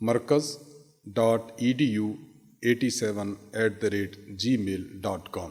markaz.edu87@gmail.com।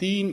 3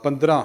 15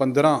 15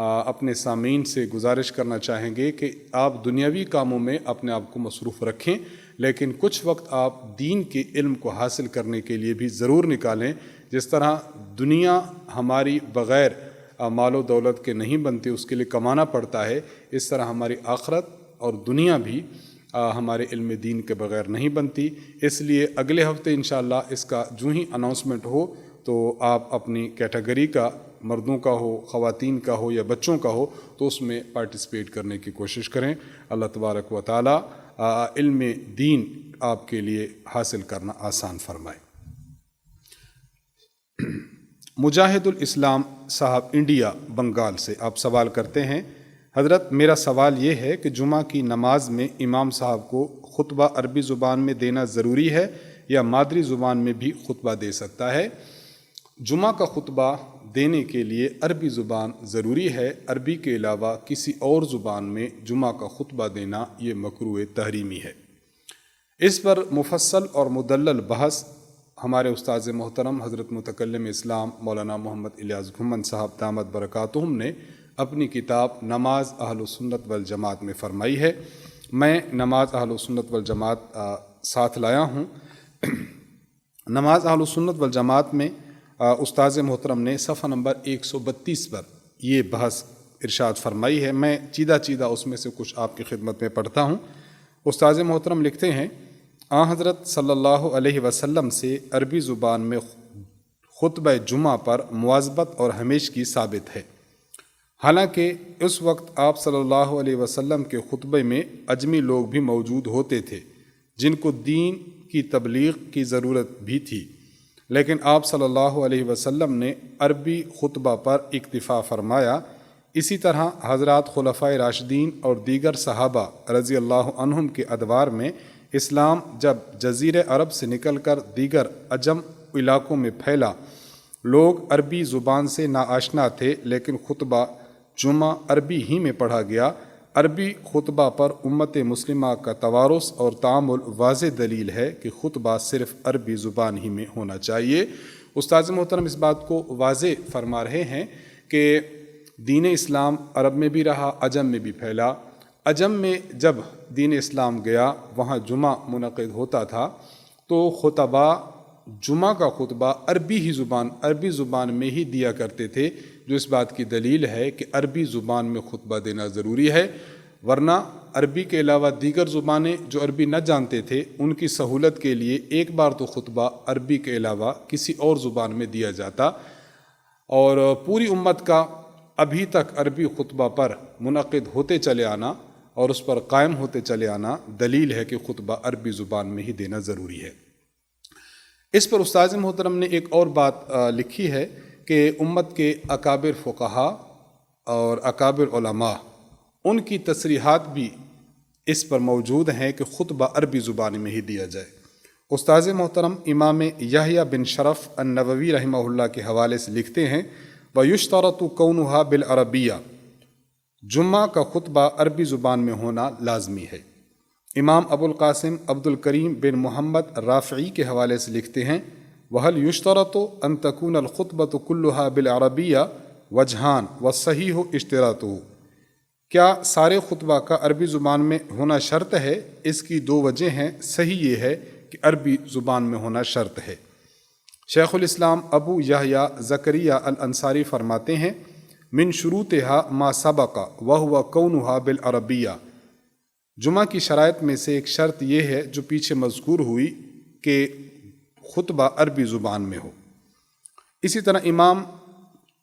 اپنے سامعین سے گزارش کرنا چاہیں گے کہ آپ دنیاوی کاموں میں اپنے آپ کو مصروف رکھیں، لیکن کچھ وقت آپ دین کے علم کو حاصل کرنے کے لیے بھی ضرور نکالیں۔ جس طرح دنیا ہماری بغیر مال و دولت کے نہیں بنتی، اس کے لیے کمانا پڑتا ہے، اس طرح ہماری آخرت اور دنیا بھی ہمارے علم دین کے بغیر نہیں بنتی۔ اس لیے اگلے ہفتے انشاءاللہ اس کا جو ہی اناؤنسمنٹ ہو تو آپ اپنی کیٹیگری کا، مردوں کا ہو، خواتین کا ہو یا بچوں کا ہو، تو اس میں پارٹیسپیٹ کرنے کی کوشش کریں۔ اللہ تبارک و تعالی علم دین آپ کے لیے حاصل کرنا آسان فرمائے۔ مجاہد الاسلام صاحب انڈیا بنگال سے آپ سوال کرتے ہیں، حضرت میرا سوال یہ ہے کہ جمعہ کی نماز میں امام صاحب کو خطبہ عربی زبان میں دینا ضروری ہے یا مادری زبان میں بھی خطبہ دے سکتا ہے؟ جمعہ کا خطبہ دینے کے لیے عربی زبان ضروری ہے، عربی کے علاوہ کسی اور زبان میں جمعہ کا خطبہ دینا یہ مکروہ تحریمی ہے۔ اس پر مفصل اور مدلل بحث ہمارے استاذ محترم حضرت متکلم اسلام مولانا محمد الیاس گھمن صاحب دامت برکاتہم نے اپنی کتاب نماز اہل سنت والجماعت میں فرمائی ہے۔ میں نماز اہل سنت والجماعت ساتھ لایا ہوں۔ نماز اہل سنت والجماعت میں استاذ محترم نے صفحہ نمبر 132 پر یہ بحث ارشاد فرمائی ہے۔ میں چیدہ اس میں سے کچھ آپ کی خدمت میں پڑھتا ہوں۔ استاذ محترم لکھتے ہیں، حضرت صلی اللہ علیہ وسلم سے عربی زبان میں خطبہ جمعہ پر مواظبت اور ہمیشگی ثابت ہے۔ حالانکہ اس وقت آپ صلی اللہ علیہ وسلم کے خطبے میں اجمی لوگ بھی موجود ہوتے تھے جن کو دین کی تبلیغ کی ضرورت بھی تھی، لیکن آپ صلی اللہ علیہ وسلم نے عربی خطبہ پر اکتفا فرمایا۔ اسی طرح حضرات خلفائے راشدین اور دیگر صحابہ رضی اللہ عنہم کے ادوار میں اسلام جب جزیرہ عرب سے نکل کر دیگر عجم علاقوں میں پھیلا، لوگ عربی زبان سے ناآشنا تھے، لیکن خطبہ جمعہ عربی ہی میں پڑھا گیا۔ عربی خطبہ پر امت مسلمہ کا توارث اور تعامل واضح دلیل ہے کہ خطبہ صرف عربی زبان ہی میں ہونا چاہیے۔ استاذ محترم اس بات کو واضح فرما رہے ہیں کہ دین اسلام عرب میں بھی رہا، عجم میں بھی پھیلا۔ عجم میں جب دین اسلام گیا، وہاں جمعہ منعقد ہوتا تھا تو خطبہ جمعہ کا خطبہ عربی زبان میں ہی دیا کرتے تھے، جو اس بات کی دلیل ہے کہ عربی زبان میں خطبہ دینا ضروری ہے، ورنہ عربی کے علاوہ دیگر زبانیں جو عربی نہ جانتے تھے ان کی سہولت کے لیے ایک بار تو خطبہ عربی کے علاوہ کسی اور زبان میں دیا جاتا، اور پوری امت کا ابھی تک عربی خطبہ پر منعقد ہوتے چلے آنا اور اس پر قائم ہوتے چلے آنا دلیل ہے کہ خطبہ عربی زبان میں ہی دینا ضروری ہے۔ اس پر استاذ محترم نے ایک اور بات لکھی ہے کہ امت کے اکابر فقہا اور اکابر علماء ان کی تصریحات بھی اس پر موجود ہیں کہ خطبہ عربی زبان میں ہی دیا جائے۔ استاذ محترم امام یحییٰ بن شرف النووی رحمہ اللہ کے حوالے سے لکھتے ہیں، وَيُشْتَرَطُ كَوْنُهَا بِالْعَرَبِيَّةِ جمعہ کا خطبہ عربی زبان میں ہونا لازمی ہے۔ امام ابو القاسم عبد الکریم بن محمد رافعی کے حوالے سے لکھتے ہیں، وَهَلْ يُشْتَرَطُ أَن تَكُونَ الْخُطْبَةُ كُلُّهَا بِالْعَرَبِيَّةِ وَجْهَانِ وَالصَّحِيحُ اشْتِرَاطُهُ کیا سارے خطبہ کا عربی زبان میں ہونا شرط ہے؟ اس کی دو وجہ ہیں، صحیح یہ ہے کہ عربی زبان میں ہونا شرط ہے۔ شیخ الاسلام ابو یحییٰ زکریا الانصاری فرماتے ہیں، من شروطها ما سبق وهو كونها بالعربیہ جمعہ کی شرائط میں سے ایک شرط یہ ہے جو پیچھے مذکور ہوئی کہ خطبہ عربی زبان میں ہو۔ اسی طرح امام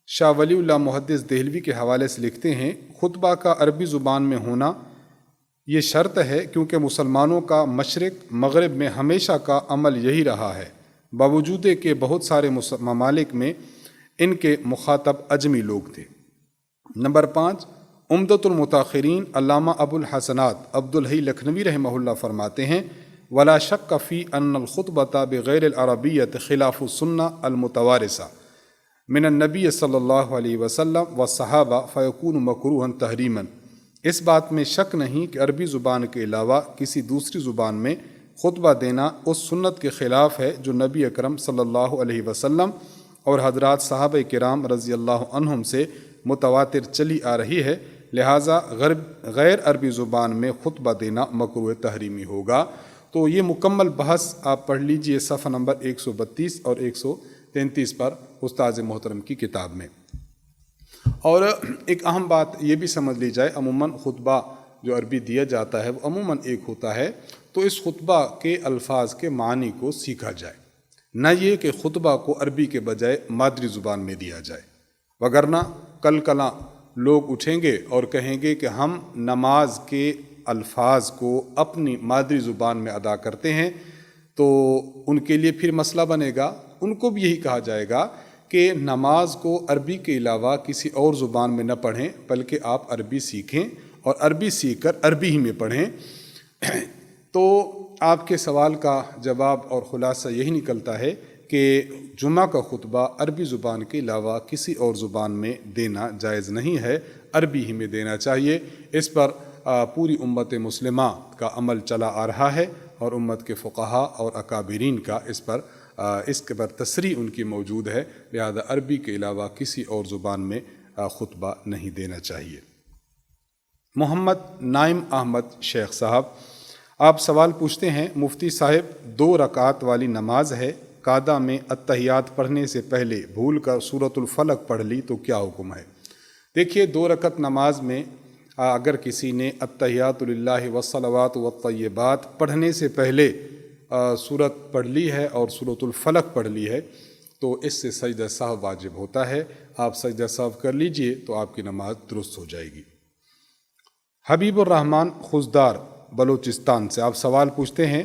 شاہ ولی اللہ محدث دہلوی کے حوالے سے لکھتے ہیں، خطبہ کا عربی زبان میں ہونا یہ شرط ہے کیونکہ مسلمانوں کا مشرق مغرب میں ہمیشہ کا عمل یہی رہا ہے، باوجود کہ بہت سارے ممالک میں ان کے مخاطب اجمی لوگ تھے۔ نمبر 5، عمدۃ المتاخرین علامہ ابو الحسنات عبد الحی لکھنوی رحمہ اللہ فرماتے ہیں، ولا شک فی ان الخطبۃ بغیر العربیۃ خلاف السنہ المتوارثہ من النبی صلی اللہ علیہ وسلم والصحابہ فیکون مکروہا تحریما۔ اس بات میں شک نہیں کہ عربی زبان کے علاوہ کسی دوسری زبان میں خطبہ دینا اس سنت کے خلاف ہے جو نبی اکرم صلی اللہ علیہ وسلم اور حضرات صحابہ کرام رضی اللہ عنہم سے متواتر چلی آ رہی ہے، لہٰذا غیر عربی زبان میں خطبہ دینا مکروہ تحریمی ہوگا۔ تو یہ مکمل بحث آپ پڑھ لیجئے صفحہ نمبر 132 اور 133 پر استاذ محترم کی کتاب میں۔ اور ایک اہم بات یہ بھی سمجھ لی جائے، عموماً خطبہ جو عربی دیا جاتا ہے وہ عموماً ایک ہوتا ہے، تو اس خطبہ کے الفاظ کے معنی کو سیکھا جائے، نہ یہ کہ خطبہ کو عربی کے بجائے مادری زبان میں دیا جائے، وگرنہ کل کلاں لوگ اٹھیں گے اور کہیں گے کہ ہم نماز کے الفاظ کو اپنی مادری زبان میں ادا کرتے ہیں، تو ان کے لیے پھر مسئلہ بنے گا۔ ان کو بھی یہی کہا جائے گا کہ نماز کو عربی کے علاوہ کسی اور زبان میں نہ پڑھیں، بلکہ آپ عربی سیکھیں اور عربی سیکھ کر عربی ہی میں پڑھیں۔ تو آپ کے سوال کا جواب اور خلاصہ یہی نکلتا ہے کہ جمعہ کا خطبہ عربی زبان کے علاوہ کسی اور زبان میں دینا جائز نہیں ہے، عربی ہی میں دینا چاہیے۔ اس پر پوری امت مسلمہ کا عمل چلا آ رہا ہے، اور امت کے فقہاء اور اکابرین کا اس کے پر تصریح ان کی موجود ہے، لہذا عربی کے علاوہ کسی اور زبان میں خطبہ نہیں دینا چاہیے۔ محمد نائم احمد شیخ صاحب، آپ سوال پوچھتے ہیں، مفتی صاحب 2 رکعت والی نماز ہے، قعدہ میں اتحیات پڑھنے سے پہلے بھول کر سورۃ الفلق پڑھ لی تو کیا حکم ہے؟ دیکھیے 2 رکعت نماز میں اگر کسی نے اتحیات للہ والصلوات والطیبات پڑھنے سے پہلے سورت پڑھ لی ہے اور سورۃ الفلق پڑھ لی ہے تو اس سے سجدہ سہو واجب ہوتا ہے، آپ سجدہ سہو کر لیجئے تو آپ کی نماز درست ہو جائے گی۔ حبیب الرحمن خزدار بلوچستان سے آپ سوال پوچھتے ہیں،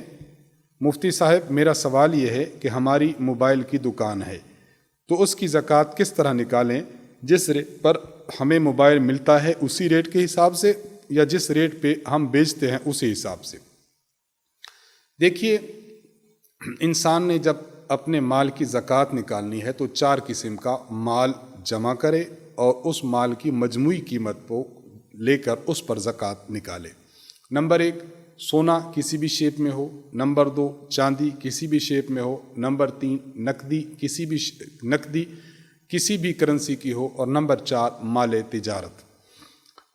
مفتی صاحب میرا سوال یہ ہے کہ ہماری موبائل کی دکان ہے تو اس کی زکوٰۃ کس طرح نکالیں؟ جس ریٹ پر ہمیں موبائل ملتا ہے اسی ریٹ کے حساب سے، یا جس ریٹ پہ ہم بیچتے ہیں اسی حساب سے؟ دیکھیے انسان نے جب اپنے مال کی زکوٰۃ نکالنی ہے تو 4 قسم کا مال جمع کرے اور اس مال کی مجموعی قیمت کو لے کر اس پر زکوٰۃ نکالے۔ نمبر 1 سونا کسی بھی شیپ میں ہو، نمبر 2 چاندی کسی بھی شیپ میں ہو، نمبر 3 نقدی کسی بھی کرنسی کی ہو، اور نمبر 4 مال تجارت۔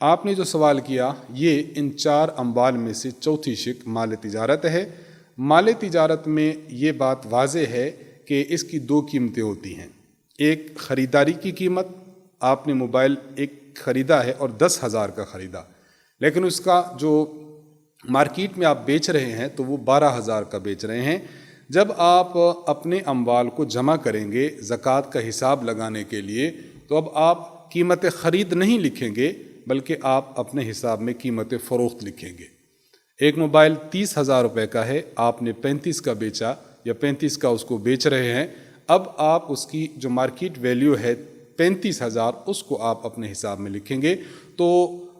آپ نے جو سوال کیا یہ ان 4 اموال میں سے چوتھی شق مال تجارت ہے۔ مال تجارت میں یہ بات واضح ہے کہ اس کی 2 قیمتیں ہوتی ہیں، ایک خریداری کی قیمت، آپ نے موبائل ایک خریدا ہے اور 10,000 کا خریدا، لیکن اس کا جو مارکیٹ میں آپ بیچ رہے ہیں تو وہ 12,000 کا بیچ رہے ہیں۔ جب آپ اپنے اموال کو جمع کریں گے زکوٰۃ کا حساب لگانے کے لیے تو اب آپ قیمت خرید نہیں لکھیں گے بلکہ آپ اپنے حساب میں قیمت فروخت لکھیں گے۔ ایک موبائل 30,000 روپے کا ہے، آپ نے 35 کا بیچا یا 35 کا اس کو بیچ رہے ہیں، اب آپ اس کی جو مارکیٹ ویلیو ہے 35,000 اس کو آپ اپنے حساب میں لکھیں گے، تو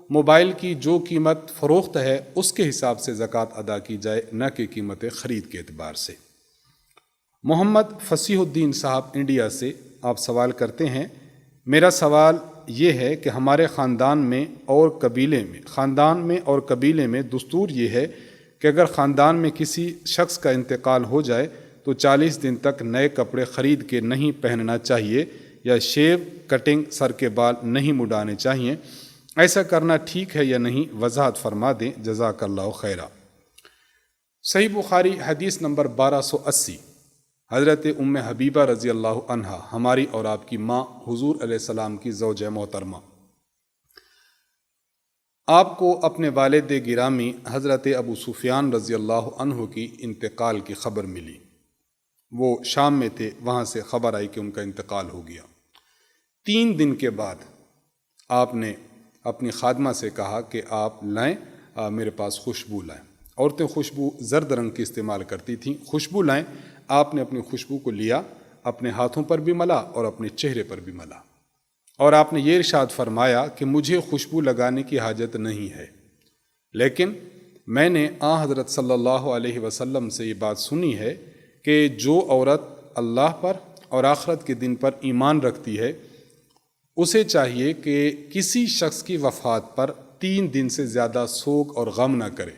موبائل کی جو قیمت فروخت ہے اس کے حساب سے زکوٰۃ ادا کی جائے، نہ کہ قیمت خرید کے اعتبار سے۔ محمد فصیح الدین صاحب انڈیا سے آپ سوال کرتے ہیں، میرا سوال یہ ہے کہ ہمارے خاندان میں اور قبیلے میں دستور یہ ہے کہ اگر خاندان میں کسی شخص کا انتقال ہو جائے تو 40 دن تک نئے کپڑے خرید کے نہیں پہننا چاہیے، یا شیو کٹنگ سر کے بال نہیں مڈانے چاہیے، ایسا کرنا ٹھیک ہے یا نہیں؟ وضاحت فرما دیں، جزاک اللہ خیرہ۔ صحیح بخاری حدیث نمبر 1280، حضرت ام حبیبہ رضی اللہ عنہا، ہماری اور آپ کی ماں، حضور علیہ السلام کی زوجہ محترمہ، آپ کو اپنے والد گرامی حضرت ابو سفیان رضی اللہ عنہ کی انتقال کی خبر ملی۔ وہ شام میں تھے، وہاں سے خبر آئی کہ ان کا انتقال ہو گیا۔ 3 دن کے بعد آپ نے اپنی خادمہ سے کہا کہ آپ لائیں، میرے پاس خوشبو لائیں۔ عورتیں خوشبو زرد رنگ کی استعمال کرتی تھیں، خوشبو لائیں۔ آپ نے اپنی خوشبو کو لیا، اپنے ہاتھوں پر بھی ملا اور اپنے چہرے پر بھی ملا، اور آپ نے یہ ارشاد فرمایا کہ مجھے خوشبو لگانے کی حاجت نہیں ہے، لیکن میں نے حضرت صلی اللہ علیہ وسلم سے یہ بات سنی ہے کہ جو عورت اللہ پر اور آخرت کے دن پر ایمان رکھتی ہے اسے چاہیے کہ کسی شخص کی وفات پر 3 دن سے زیادہ سوگ اور غم نہ کرے۔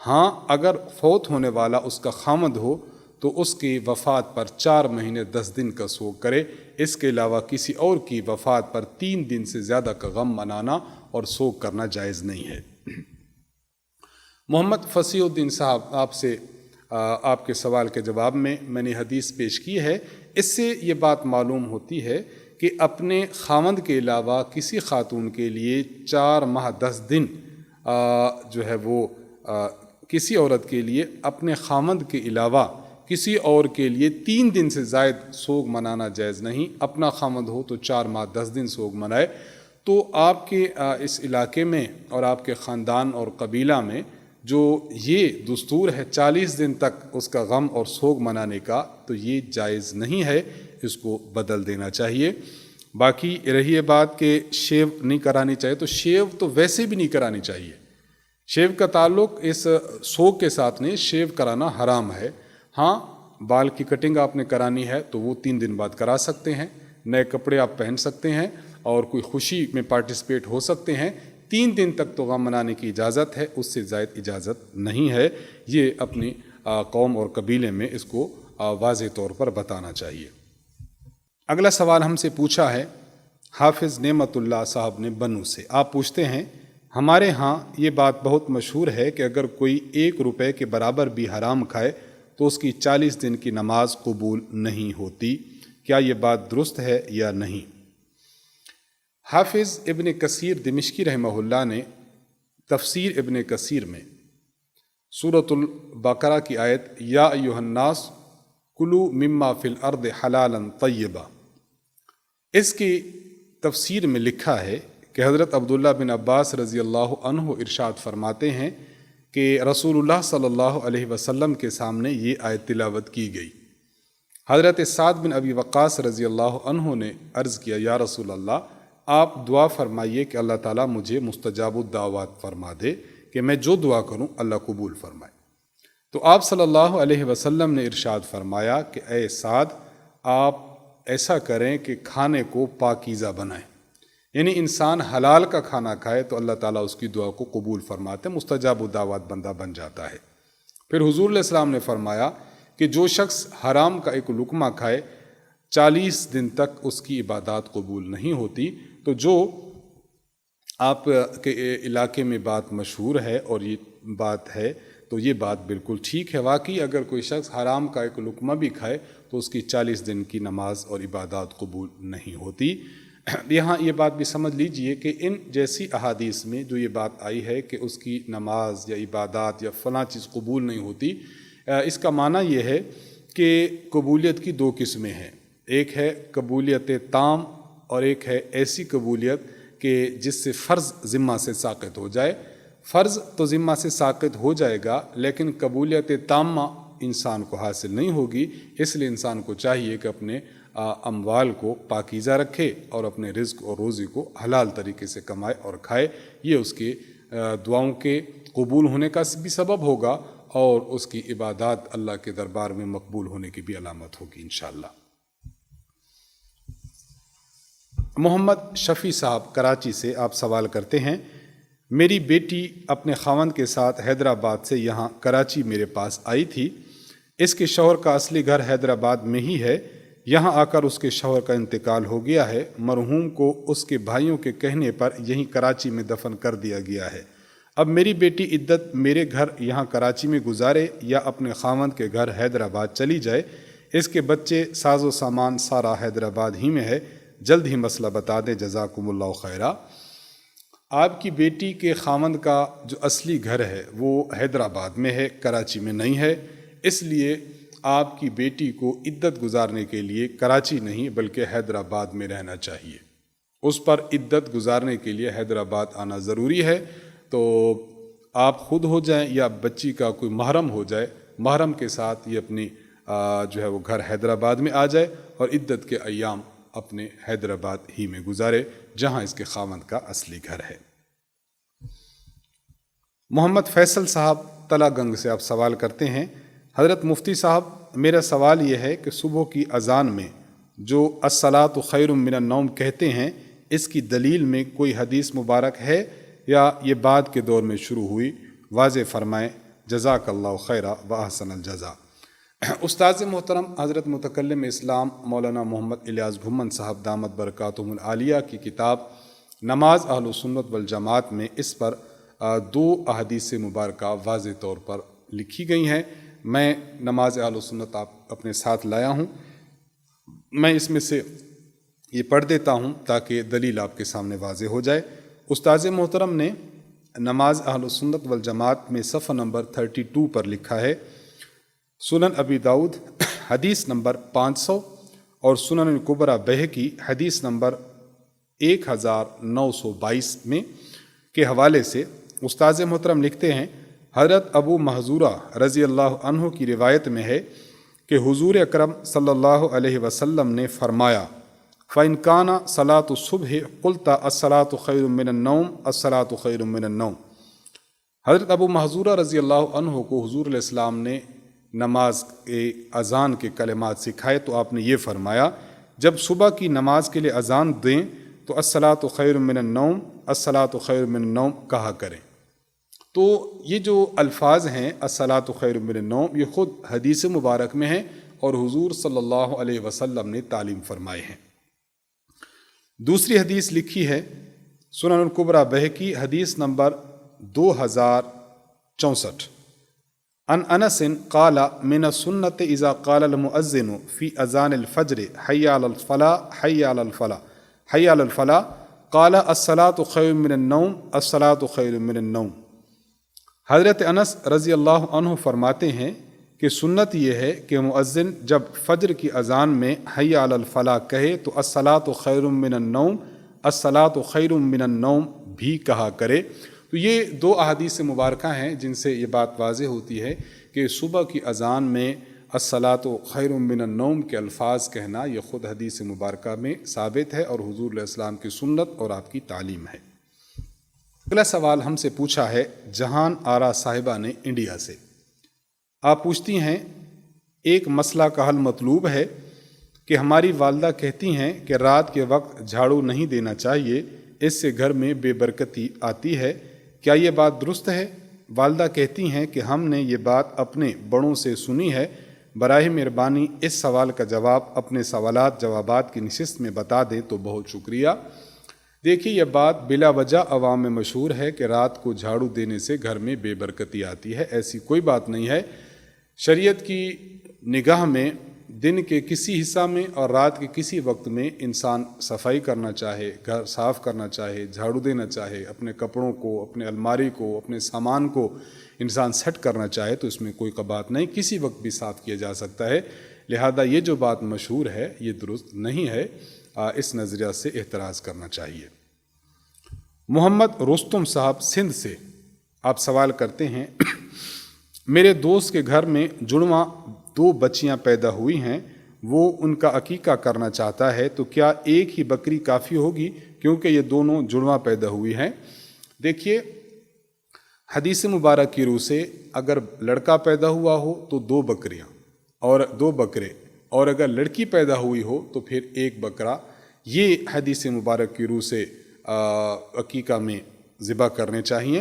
ہاں اگر فوت ہونے والا اس کا خامد ہو تو اس کی وفات پر 4 مہینے 10 دن کا سوگ کرے۔ اس کے علاوہ کسی اور کی وفات پر 3 دن سے زیادہ کا غم منانا اور سوگ کرنا جائز نہیں ہے۔ محمد فصیح الدین صاحب آپ کے سوال کے جواب میں نے حدیث پیش کی ہے۔ اس سے یہ بات معلوم ہوتی ہے کہ اپنے خاوند کے علاوہ کسی خاتون کے لیے 4 ماہ 10 دن جو ہے وہ کسی عورت کے لیے اپنے خاوند کے علاوہ کسی اور کے لیے 3 دن سے زائد سوگ منانا جائز نہیں۔ اپنا خاوند ہو تو 4 ماہ 10 دن سوگ منائے۔ تو آپ کے اس علاقے میں اور آپ کے خاندان اور قبیلہ میں جو یہ دستور ہے 40 دن تک اس کا غم اور سوگ منانے کا، تو یہ جائز نہیں ہے، اس کو بدل دینا چاہیے۔ باقی رہی یہ بات کہ شیو نہیں کرانی چاہیے، تو شیو تو ویسے بھی نہیں کرانی چاہیے۔ شیو کا تعلق اس سوگ کے ساتھ نہیں، شیو کرانا حرام ہے۔ ہاں، بال کی کٹنگ آپ نے کرانی ہے تو وہ 3 دن بعد کرا سکتے ہیں، نئے کپڑے آپ پہن سکتے ہیں اور کوئی خوشی میں پارٹیسپیٹ ہو سکتے ہیں۔ 3 دن تک تو غم منانے کی اجازت ہے، اس سے زائد اجازت نہیں ہے۔ یہ اپنی قوم اور قبیلے میں اس کو واضح طور پر بتانا چاہیے۔ اگلا سوال ہم سے پوچھا ہے حافظ نعمت اللہ صاحب نے بنو سے۔ آپ پوچھتے ہیں ہمارے ہاں یہ بات بہت مشہور ہے کہ اگر کوئی 1 روپے کے برابر بھی حرام کھائے تو اس کی 40 دن کی نماز قبول نہیں ہوتی، کیا یہ بات درست ہے یا نہیں؟ حافظ ابن کثیر دمشقی رحمہ اللہ نے تفسیر ابن کثیر میں سورۃ البقرہ کی آیت یا ایھا الناس کلوا مما فی الارض حلالا طیبا، اس کی تفسیر میں لکھا ہے کہ حضرت عبداللہ بن عباس رضی اللہ عنہ ارشاد فرماتے ہیں کہ رسول اللہ صلی اللہ علیہ وسلم کے سامنے یہ آیت تلاوت کی گئی۔ حضرت سعد بن ابی وقاص رضی اللہ عنہ نے عرض کیا یا رسول اللہ، آپ دعا فرمائیے کہ اللہ تعالیٰ مجھے مستجاب الدعوات فرما دے کہ میں جو دعا کروں اللہ قبول فرمائے۔ تو آپ صلی اللہ علیہ وسلم نے ارشاد فرمایا کہ اے سعد، آپ ایسا کریں کہ کھانے کو پاکیزہ بنائیں، یعنی انسان حلال کا کھانا کھائے تو اللہ تعالیٰ اس کی دعا کو قبول فرماتے، مستجاب الدعوات بندہ بن جاتا ہے۔ پھر حضور علیہ السلام نے فرمایا کہ جو شخص حرام کا ایک لقمہ کھائے 40 دن تک اس کی عبادات قبول نہیں ہوتی۔ تو جو آپ کے علاقے میں بات مشہور ہے اور یہ بات ہے تو یہ بات بالکل ٹھیک ہے۔ واقعی اگر کوئی شخص حرام کا ایک لقمہ بھی کھائے تو اس کی 40 دن کی نماز اور عبادات قبول نہیں ہوتی۔ یہاں یہ بات بھی سمجھ لیجئے کہ ان جیسی احادیث میں جو یہ بات آئی ہے کہ اس کی نماز یا عبادات یا فلاں چیز قبول نہیں ہوتی، اس کا معنی یہ ہے کہ قبولیت کی 2 قسمیں ہیں۔ ایک ہے قبولیت تام اور ایک ہے ایسی قبولیت کہ جس سے فرض ذمہ سے ساقط ہو جائے۔ فرض تو ذمہ سے ساقط ہو جائے گا لیکن قبولیت تامہ انسان کو حاصل نہیں ہوگی۔ اس لیے انسان کو چاہیے کہ اپنے اموال کو پاکیزہ رکھے اور اپنے رزق اور روزی کو حلال طریقے سے کمائے اور کھائے۔ یہ اس کے دعاؤں کے قبول ہونے کا بھی سبب ہوگا اور اس کی عبادات اللہ کے دربار میں مقبول ہونے کی بھی علامت ہوگی انشاءاللہ۔ محمد شفیع صاحب کراچی سے آپ سوال کرتے ہیں میری بیٹی اپنے خاوند کے ساتھ حیدرآباد سے یہاں کراچی میرے پاس آئی تھی۔ اس کے شوہر کا اصلی گھر حیدرآباد میں ہی ہے۔ یہاں آ کر اس کے شوہر کا انتقال ہو گیا ہے۔ مرحوم کو اس کے بھائیوں کے کہنے پر یہیں کراچی میں دفن کر دیا گیا ہے۔ اب میری بیٹی عدت میرے گھر یہاں کراچی میں گزارے یا اپنے خاوند کے گھر حیدرآباد چلی جائے؟ اس کے بچے ساز و سامان سارا حیدرآباد ہی میں ہے، جلد ہی مسئلہ بتا دیں، جزاکم اللہ خیرہ۔ آپ کی بیٹی کے خاوند کا جو اصلی گھر ہے وہ حیدرآباد میں ہے، کراچی میں نہیں ہے، اس لیے آپ کی بیٹی کو عدت گزارنے کے لیے کراچی نہیں بلکہ حیدرآباد میں رہنا چاہیے۔ اس پر عدت گزارنے کے لیے حیدرآباد آنا ضروری ہے۔ تو آپ خود ہو جائیں یا بچی کا کوئی محرم ہو جائے، محرم کے ساتھ یہ اپنی جو ہے وہ گھر حیدرآباد میں آ جائے اور عدت کے ایام اپنے حیدرآباد ہی میں گزارے جہاں اس کے خاوند کا اصلی گھر ہے۔ محمد فیصل صاحب تلا گنگ سے آپ سوال کرتے ہیں حضرت مفتی صاحب، میرا سوال یہ ہے کہ صبح کی اذان میں جو الصلاۃ خیر من النوم کہتے ہیں، اس کی دلیل میں کوئی حدیث مبارک ہے یا یہ بعد کے دور میں شروع ہوئی؟ واضح فرمائیں، جزاک اللہ خیرہ و احسن الجزا۔ استاذ محترم حضرت متکلم اسلام مولانا محمد الیاس بھومن صاحب دامت برکاتہم العالیہ کی کتاب نماز اہل السنت والجماعت میں اس پر 2 احادیث مبارکہ واضح طور پر لکھی گئی ہیں۔ میں نماز اہل السنت اپنے ساتھ لایا ہوں، میں اس میں سے یہ پڑھ دیتا ہوں تاکہ دلیل آپ کے سامنے واضح ہو جائے۔ استاذ محترم نے نماز اہل السنت والجماعت میں صفحہ نمبر 32 پر لکھا ہے، سنن ابی داؤد حدیث نمبر 500 اور سنن کبریٰ بہقی حدیث نمبر 1922 میں کے حوالے سے استاذ محترم لکھتے ہیں، حضرت ابو محذورہ رضی اللہ عنہ کی روایت میں ہے کہ حضور اکرم صلی اللہ علیہ وسلم نے فرمایا، فَإِنْ كَانَ صَلَاةُ الصُّبْحِ قُلْتَ الصَّلَاةُ خَيْرٌ مِّنَ النَّوْمِ الصَّلَاةُ خَيْرٌ مِّنَ النَّوْمِ۔ حضرت ابو محذورہ رضی اللہ عنہ کو حضور علیہ السلام نے نماز کے اذان کے کلمات سکھائے تو آپ نے یہ فرمایا، جب صبح کی نماز کے لیے اذان دیں تو الصلاۃ خیر من النوم الصلاۃ خیر من النوم کہا کریں۔ تو یہ جو الفاظ ہیں الصلاۃ خیر من النوم یہ خود حدیث مبارک میں ہیں اور حضور صلی اللہ علیہ وسلم نے تعلیم فرمائے ہیں۔ دوسری حدیث لکھی ہے سنن الکبریٰ بہقی حدیث نمبر 2064، عن انس قال من السنة اذا قال المؤذن في اذان الفجر حي على الفلاح حي على الفلاح حي على الفلاح قال الصلاة خير من النوم الصلاة خير من النوم۔ حضرت انس رضی اللہ عنہ فرماتے ہیں کہ سنت یہ ہے کہ مؤذن جب فجر کی اذان میں حی علی الفلاح کہے تو الصلاۃ خیر من النوم الصلاۃ خیر من النوم بھی کہا کرے۔ تو یہ 2 احادیث مبارکہ ہیں جن سے یہ بات واضح ہوتی ہے کہ صبح کی اذان میں الصلاۃ خیر من النوم کے الفاظ کہنا یہ خود حدیث مبارکہ میں ثابت ہے اور حضور علیہ السلام کی سنت اور آپ کی تعلیم ہے۔ اگلا سوال ہم سے پوچھا ہے جہان آرا صاحبہ نے انڈیا سے۔ آپ پوچھتی ہیں، ایک مسئلہ کا حل مطلوب ہے کہ ہماری والدہ کہتی ہیں کہ رات کے وقت جھاڑو نہیں دینا چاہیے، اس سے گھر میں بے برکتی آتی ہے، کیا یہ بات درست ہے؟ والدہ کہتی ہیں کہ ہم نے یہ بات اپنے بڑوں سے سنی ہے، براہ مہربانی اس سوال کا جواب اپنے سوالات جوابات کی نشست میں بتا دیں تو بہت شکریہ۔ دیکھیے، یہ بات بلا وجہ عوام میں مشہور ہے کہ رات کو جھاڑو دینے سے گھر میں بے برکتی آتی ہے، ایسی کوئی بات نہیں ہے۔ شریعت کی نگاہ میں دن کے کسی حصہ میں اور رات کے کسی وقت میں انسان صفائی کرنا چاہے، گھر صاف کرنا چاہے، جھاڑو دینا چاہے، اپنے کپڑوں کو، اپنے الماری کو، اپنے سامان کو انسان سیٹ کرنا چاہے تو اس میں کوئی بات نہیں، کسی وقت بھی صاف کیا جا سکتا ہے۔ لہذا یہ جو بات مشہور ہے یہ درست نہیں ہے، اس نظریہ سے احتراز کرنا چاہیے۔ محمد رستم صاحب سندھ سے آپ سوال کرتے ہیں، میرے دوست کے گھر میں جڑواں 2 بچیاں پیدا ہوئی ہیں، وہ ان کا عقیقہ کرنا چاہتا ہے تو کیا ایک ہی بکری کافی ہوگی کیونکہ یہ دونوں جڑواں پیدا ہوئی ہیں؟ دیکھیے، حدیث مبارک کی روح سے اگر لڑکا پیدا ہوا ہو تو 2 بکریاں اور 2 بکرے، اور اگر لڑکی پیدا ہوئی ہو تو پھر 1 بکرا، یہ حدیث مبارک کی روح سے عقیقہ میں ذبح کرنے چاہیے۔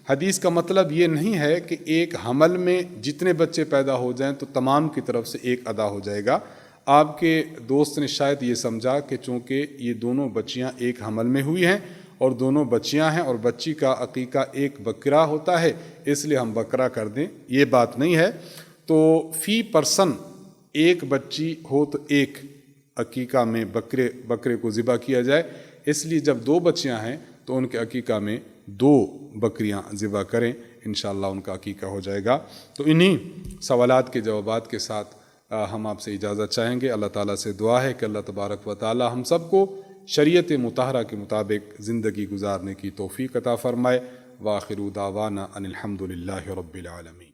حدیث کا مطلب یہ نہیں ہے کہ ایک حمل میں جتنے بچے پیدا ہو جائیں تو تمام کی طرف سے ایک ادا ہو جائے گا۔ آپ کے دوست نے شاید یہ سمجھا کہ چونکہ یہ دونوں بچیاں ایک حمل میں ہوئی ہیں اور دونوں بچیاں ہیں اور بچی کا عقیقہ 1 بکرا ہوتا ہے اس لیے ہم بکرا کر دیں، یہ بات نہیں ہے۔ تو فی پرسن 1 بچی ہو تو 1 عقیقہ میں بکرے کو ذبح کیا جائے، اس لیے جب 2 بچیاں ہیں تو ان کے عقیقہ میں 2 بکریاں ذبح کریں، انشاءاللہ ان کا عقیقہ ہو جائے گا۔ تو انہی سوالات کے جوابات کے ساتھ ہم آپ سے اجازت چاہیں گے۔ اللہ تعالیٰ سے دعا ہے کہ اللہ تبارک و تعالیٰ ہم سب کو شریعت مطہرہ کے مطابق زندگی گزارنے کی توفیق عطا فرمائے۔ وآخر دعوانا ان الحمد للہ رب العالمین۔